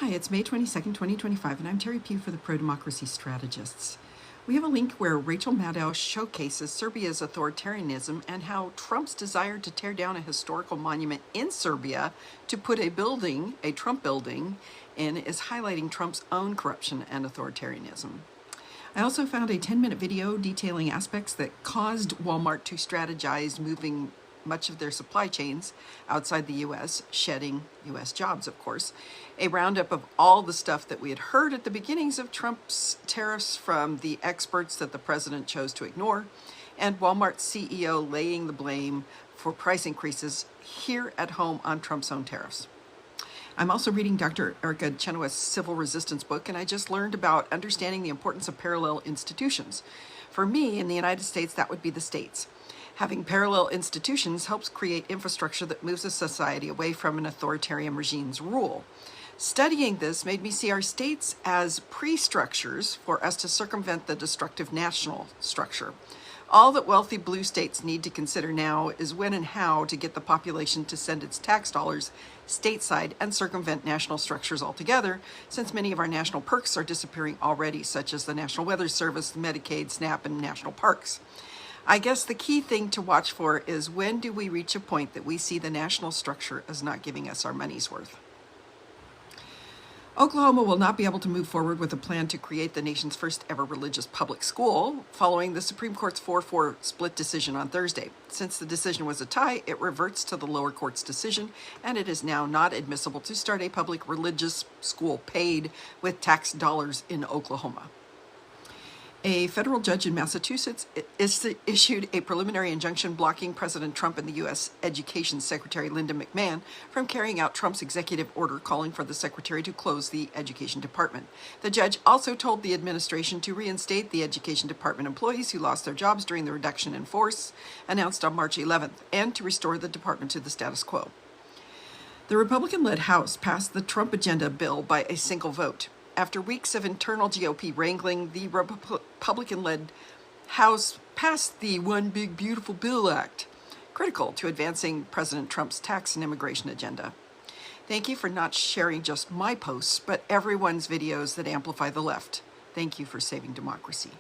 Hi, it's May 22nd, 2025, and I'm Terry Pugh for the Pro-Democracy Strategists. We have a link where Rachel Maddow showcases Serbia's authoritarianism and how Trump's desire to tear down a historical monument in Serbia to put a building, a Trump building, in is highlighting Trump's own corruption and authoritarianism. I also found a 10-minute video detailing aspects that caused Walmart to strategize moving much of their supply chains outside the U.S., shedding U.S. jobs, of course. A roundup of all the stuff that we had heard at the beginnings of Trump's tariffs from the experts that the president chose to ignore, and Walmart's CEO laying the blame for price increases here at home on Trump's own tariffs. I'm also reading Dr. Erica Chenoweth's Civil Resistance book, and I just learned about understanding the importance of parallel institutions. For me, in the United States, that would be the states. Having parallel institutions helps create infrastructure that moves a society away from an authoritarian regime's rule. Studying this made me see our states as pre-structures for us to circumvent the destructive national structure. All that wealthy blue states need to consider now is when and how to get the population to send its tax dollars stateside and circumvent national structures altogether, since many of our national perks are disappearing already, such as the National Weather Service, Medicaid, SNAP, and national parks. I guess the key thing to watch for is when do we reach a point that we see the national structure as not giving us our money's worth. Oklahoma will not be able to move forward with a plan to create the nation's first ever religious public school following the Supreme Court's 4-4 split decision on Thursday. Since the decision was a tie, it reverts to the lower court's decision, and it is now not admissible to start a public religious school paid with tax dollars in Oklahoma. A federal judge in Massachusetts issued a preliminary injunction blocking President Trump and the U.S. Education Secretary Linda McMahon from carrying out Trump's executive order calling for the secretary to close the Education Department. The judge also told the administration to reinstate the Education Department employees who lost their jobs during the reduction in force announced on March 11th, and to restore the department to the status quo. The Republican-led House passed the Trump agenda bill by a single vote. After weeks of internal GOP wrangling, the Republican-led House passed the One Big Beautiful Bill Act, critical to advancing President Trump's tax and immigration agenda. Thank you for not sharing just my posts, but everyone's videos that amplify the left. Thank you for saving democracy.